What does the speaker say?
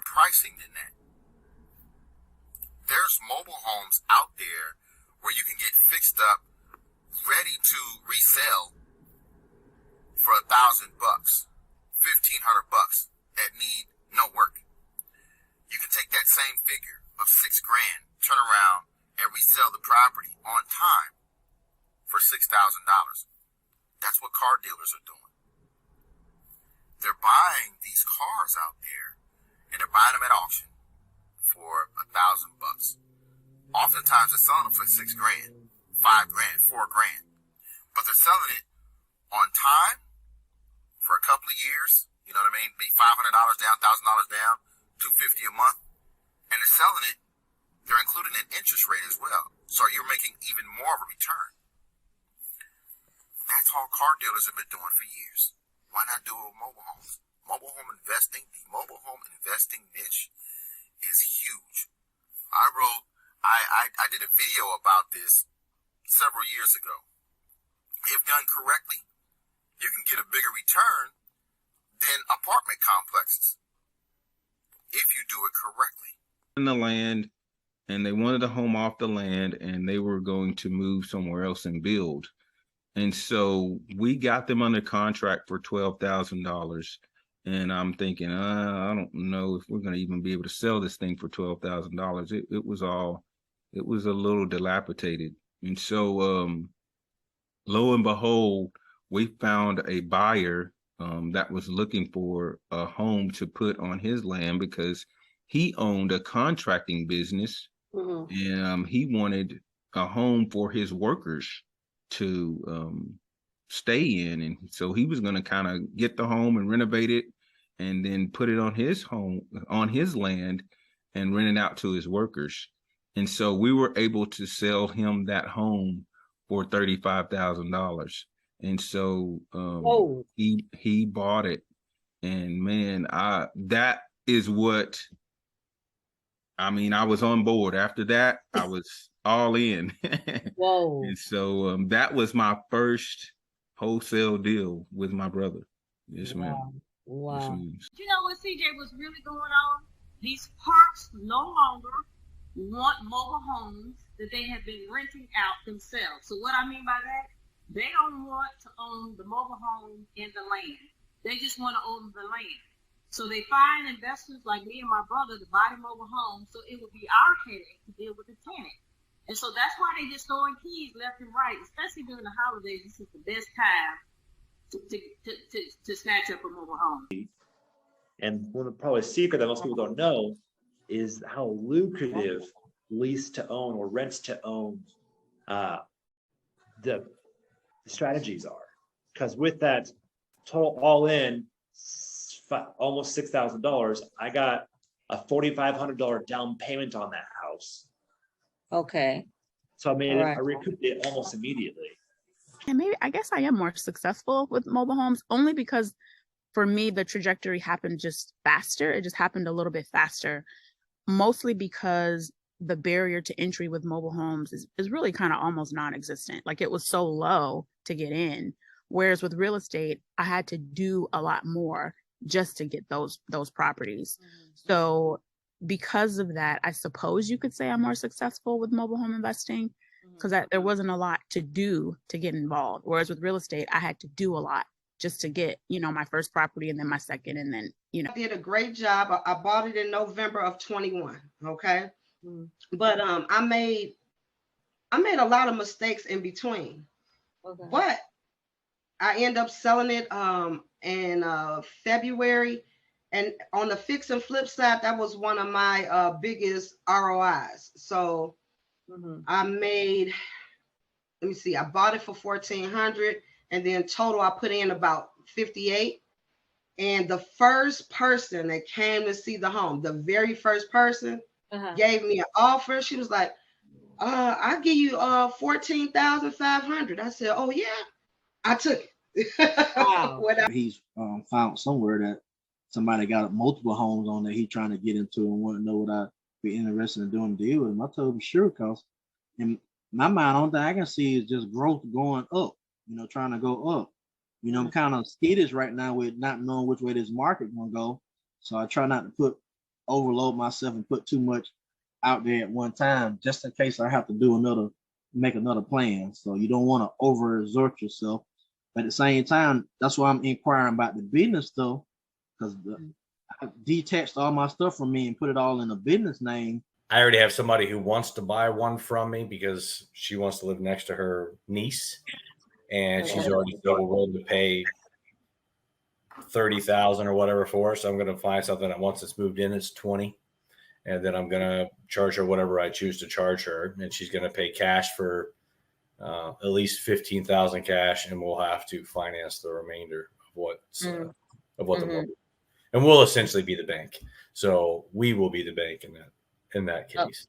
pricing than that. There's mobile homes out there where you can get fixed up, ready to resell for $1,000, $1,500 that need no work. You can take that same figure of $6,000, turn around and resell the property on time for $6,000. That's what car dealers are doing. They're buying these cars out there and they're buying them at auction for $1,000. Oftentimes they're selling them for $6,000, $5,000, $4,000, but they're selling it on time for a couple of years. You know what I mean? Be $500 down, $1,000 down, $250 a month, and they're selling it. They're including an interest rate as well, so you're making even more of a return. That's all car dealers have been doing for years. Why not do it with mobile homes? Mobile home investing, the mobile home investing niche is huge. I did a video about this several years ago. If done correctly, you can get a bigger return than apartment complexes if you do it correctly. In the land, and they wanted a home off the land, and they were going to move somewhere else and build. And so we got them under contract for $12,000. And I'm thinking, I don't know if we're going to even be able to sell this thing for $12,000. It was a little dilapidated. And so lo and behold, we found a buyer that was looking for a home to put on his land because he owned a contracting business. Mm-hmm. And he wanted a home for his workers to stay in. And so he was going to kind of get the home and renovate it and then put it on his home, on his land, and rent it out to his workers. And so we were able to sell him that home for $35,000. And so he bought it. And man, that is what, I mean, I was on board. After that, I was all in. Whoa. And so that was my first wholesale deal with my brother. Yes, wow. ma'am. Wow. Yes, ma'am. You know what, CJ, was really going on? These parks no longer want mobile homes that they have been renting out themselves. So what I mean by that, they don't want to own the mobile home and the land. They just want to own the land. So they find investors like me and my brother to buy the mobile home, so it would be our headache to deal with the tenant. And so that's why they just throwing keys left and right, especially during the holidays. This is the best time to snatch up a mobile home. And one of the probably secret that most people don't know is how lucrative lease to own or rents to own the strategies are. Because with that total all in, almost $6,000, I got a $4,500 down payment on that house. Okay. So I made it, I recouped it almost immediately. And maybe, I guess I am more successful with mobile homes only because for me, the trajectory happened just faster. It just happened a little bit faster, mostly because the barrier to entry with mobile homes is really kind of almost non-existent. Like it was so low to get in. Whereas with real estate, I had to do a lot more just to get those properties. Mm-hmm. So because of that, I suppose you could say I'm more successful with mobile home investing because there wasn't a lot to do to get involved. Whereas with real estate, I had to do a lot just to get, my first property and then my second and then, I did a great job. I bought it in November of 21. Okay. Mm-hmm. But I made a lot of mistakes in between. Okay. But I end up selling it in February. And on the fix and flip side, that was one of my biggest ROIs. So I made, let me see, I bought it for $1,400 and then total I put in about 58. And the first person that came to see the home, the very first person gave me an offer. She was like, I'll give you $14,500. I said, oh yeah, I took it. Wow. He's found somewhere that somebody got multiple homes on that he's trying to get into and want to know what I'd be interested in doing a deal with him. I told him sure, because in my mind, the only thing I can see is just growth going up, trying to go up. I'm kind of skittish right now with not knowing which way this market gonna go. So I try not to put overload myself and put too much out there at one time, just in case I have to make another plan. So you don't want to overexert yourself. But at the same time, that's why I'm inquiring about the business stuff, because I detached all my stuff from me and put it all in a business name. I already have somebody who wants to buy one from me because she wants to live next to her niece, and she's already willing to pay $30,000 or whatever for it. So I'm going to find something that once it's moved in, it's 20, and then I'm going to charge her whatever I choose to charge her, and she's going to pay cash for at least 15,000 cash, and we'll have to finance the remainder of what the mortgage. And we'll essentially be the bank. So we will be the bank in that case.